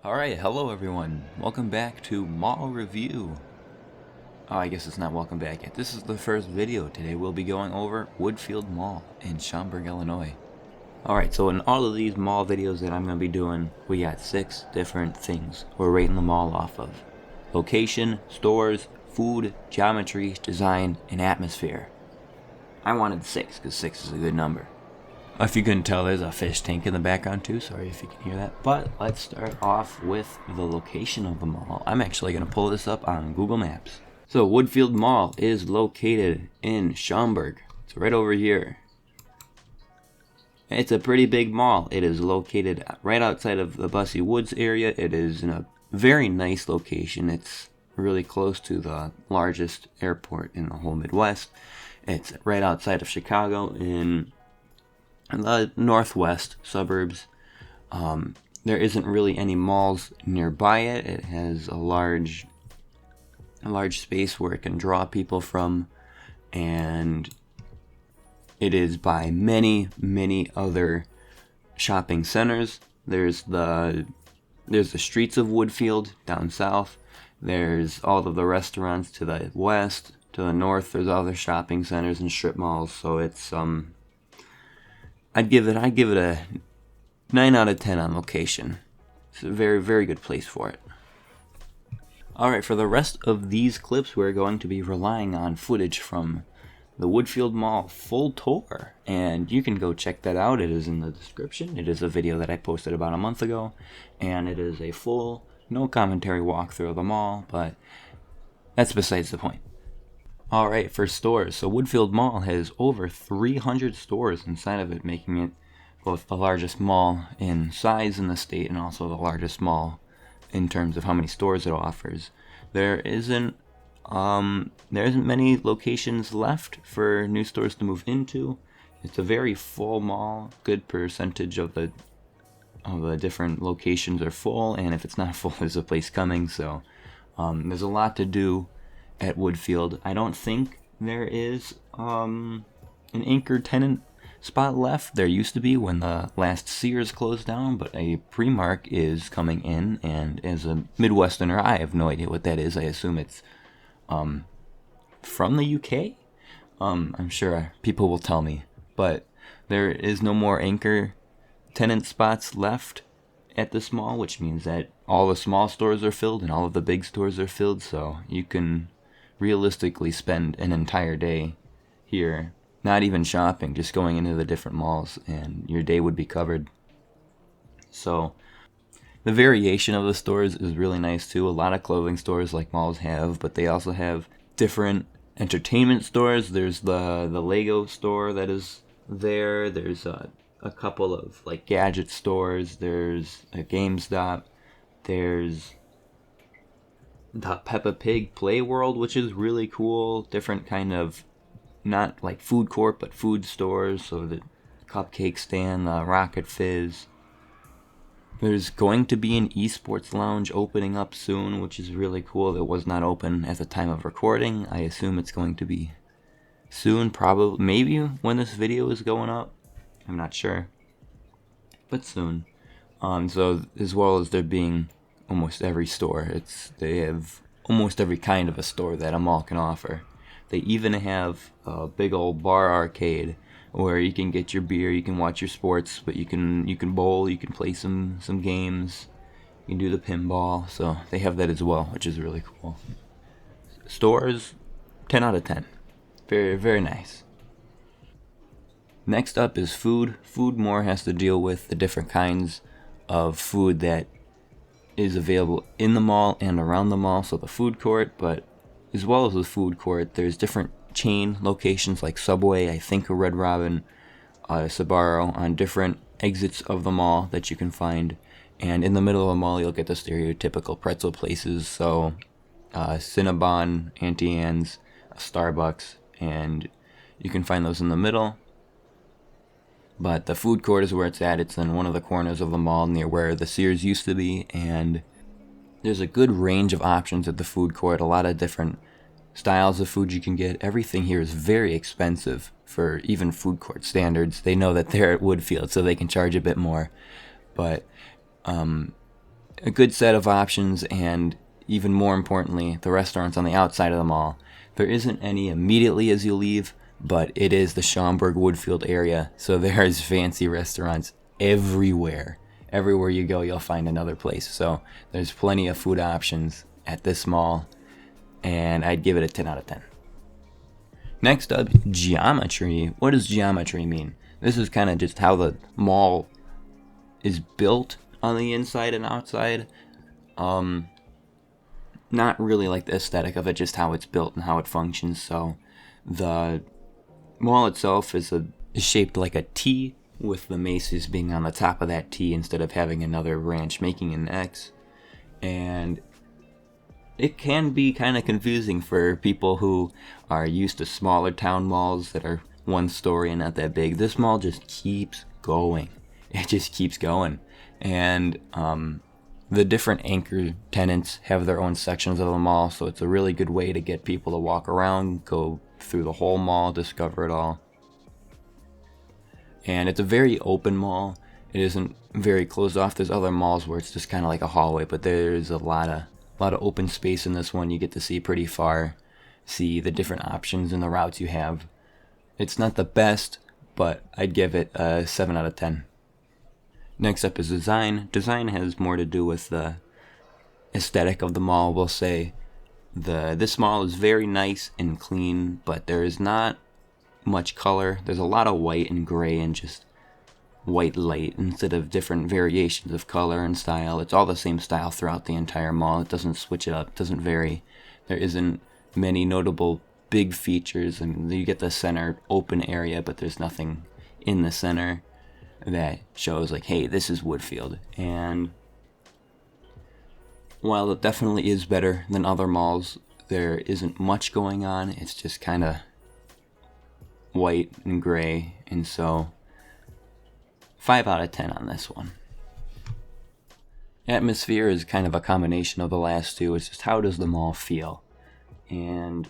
Alright, hello everyone. Welcome back to Mall Review. Oh, I guess it's not welcome back yet. This is the first video. Today we'll be going over Woodfield Mall in Schaumburg, Illinois. Alright, so in all of these mall videos that I'm going to be doing, we got 6 different things we're rating the mall off of. Location, stores, food, geometry, design, and atmosphere. I wanted 6 because 6 is a good number. If you couldn't tell, there's a fish tank in the background too. Sorry if you can hear that. But let's start off with the location of the mall. I'm actually going to pull this up on Google Maps. So Woodfield Mall is located in Schaumburg. It's right over here. It's a pretty big mall. It is located right outside of the Bussy Woods area. It is in a very nice location. It's really close to the largest airport in the whole Midwest. It's right outside of Chicago in the northwest suburbs. There isn't really any malls nearby it. It has a large space where it can draw people from, and it is by many other shopping centers. There's the streets of Woodfield down south. There's all of the restaurants to the west. To the north, there's other shopping centers and strip malls. So it's I'd give it a 9 out of 10 on location. It's a very good place for it. Alright, for the rest of these clips, we're going to be relying on footage from the Woodfield Mall full tour, and you can go check that out. It is in the description. It is a video that I posted about a month ago, and it is a full, no commentary walkthrough of the mall, but that's besides the point. Alright, for stores, so Woodfield Mall has over 300 stores inside of it, making it both the largest mall in size in the state and also the largest mall in terms of how many stores it offers. There isn't many locations left for new stores to move into. It's a very full mall. Good percentage of the different locations are full, and if it's not full, there's a place coming. So there's a lot to do at Woodfield. I don't think there is an anchor tenant spot left. There used to be when the last Sears closed down, but a Primark is coming in, and as a Midwesterner, I have no idea what that is. I assume it's from the UK? I'm sure people will tell me, but there is no more anchor tenant spots left at this mall, which means that all the small stores are filled and all of the big stores are filled, so you can realistically spend an entire day here, not even shopping, just going into the different malls, and your day would be covered. So the variation of the stores is really nice too. A lot of clothing stores like malls have, but they also have different entertainment stores. There's the Lego store that is there. There's a couple of like gadget stores. There's a GameStop. There's the Peppa Pig Play World, which is really cool. Different kind of, not like food court, but food stores. So the cupcake stand, the Rocket Fizz. There's going to be an esports lounge opening up soon, which is really cool. It was not open at the time of recording. I assume it's going to be soon, probably, maybe when this video is going up. I'm not sure, but soon. So as well as there being almost every store, they have almost every kind of a store that a mall can offer. They even have a big old bar arcade where you can get your beer, you can watch your sports, but you can bowl, you can play some games, you can do the pinball. So they have that as well, which is really cool. Stores, 10 out of 10. Very nice. Next up is food. Food more has to deal with the different kinds of food that is available in the mall and around the mall, so the food court, but as well as the food court, there's different chain locations like Subway, I think a Red Robin, Sbarro, on different exits of the mall that you can find. And in the middle of the mall, you'll get the stereotypical pretzel places, so Cinnabon, Auntie Anne's, Starbucks, and you can find those in the middle. But the food court is where it's at. It's in one of the corners of the mall near where the Sears used to be, and there's a good range of options at the food court, a lot of different styles of food you can get. Everything here is very expensive for even food court standards. They know that they're at Woodfield, so they can charge a bit more. But a good set of options, and even more importantly, the restaurants on the outside of the mall. There isn't any immediately as you leave, but it is the Schaumburg Woodfield area, so there's fancy restaurants everywhere. Everywhere you go, you'll find another place. So there's plenty of food options at this mall, and I'd give it a 10 out of 10. Next up, geometry. What does geometry mean? This is kind of just how the mall is built on the inside and outside. Not really like the aesthetic of it, just how it's built and how it functions. So the mall itself is shaped like a T, with the Macy's being on the top of that T instead of having another branch making an X. And it can be kind of confusing for people who are used to smaller town malls that are one story and not that big. This mall just keeps going. It just keeps going. And the different anchor tenants have their own sections of the mall, so it's a really good way to get people to walk around, go through the whole mall, discover it all. And it's a very open mall. It isn't very closed off. There's other malls where it's just kind of like a hallway, but there's a lot of open space in this one. You get to see pretty far, see the different options and the routes you have. It's not the best, but I'd give it a 7 out of 10. Next up is design. Design has more to do with the aesthetic of the mall. We'll say this mall is very nice and clean, but there is not much color. There's a lot of white and gray and just white light instead of different variations of color and style. It's all the same style throughout the entire mall. It doesn't switch it up, doesn't vary. There isn't many notable big features, and you get the center open area, but there's nothing in the center that shows like, hey, this is Woodfield. And while it definitely is better than other malls, there isn't much going on. It's just kind of white and gray, and so 5 out of 10 on this one. Atmosphere is kind of a combination of the last two. It's just how does the mall feel? And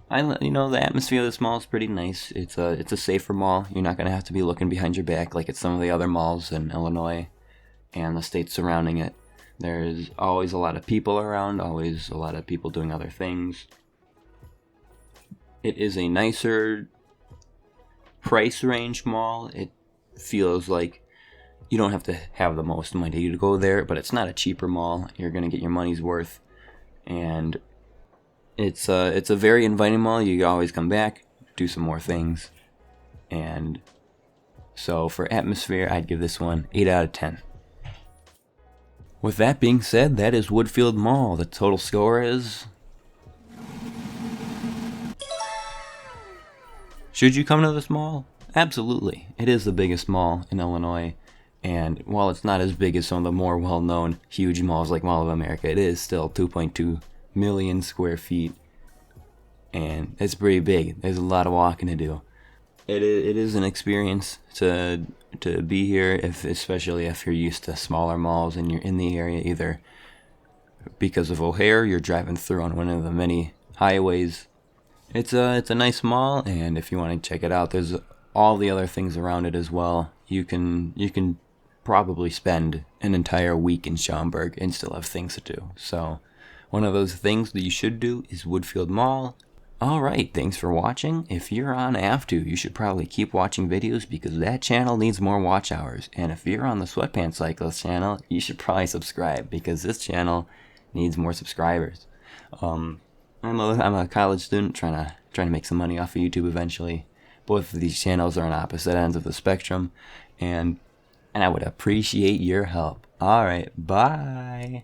the atmosphere of this mall is pretty nice. It's a safer mall. You're not gonna have to be looking behind your back like at some of the other malls in Illinois and the states surrounding it. There's always a lot of people around, always a lot of people doing other things. It is a nicer price range mall. It feels like you don't have to have the most money to go there, but it's not a cheaper mall. You're gonna get your money's worth, and it's a very inviting mall. You can always come back, do some more things, and so for atmosphere, I'd give this one 8 out of 10. With that being said, that is Woodfield Mall. The total score is... Should you come to this mall? Absolutely. It is the biggest mall in Illinois, and while it's not as big as some of the more well-known huge malls like Mall of America, it is still 2.2 million square feet, and it's pretty big. There's a lot of walking to do. It is an experience to be here, especially if you're used to smaller malls and you're in the area, either because of O'Hare, you're driving through on one of the many highways. It's a nice mall, and if you want to check it out, there's all the other things around it as well. You can probably spend an entire week in Schaumburg and still have things to do. So one of those things that you should do is Woodfield Mall. Alright, thanks for watching. If you're on AF2, you should probably keep watching videos because that channel needs more watch hours. And if you're on the Sweatpants Cyclist channel, you should probably subscribe because this channel needs more subscribers. I'm a college student trying to make some money off of YouTube eventually. Both of these channels are on opposite ends of the spectrum, and I would appreciate your help. Alright, bye!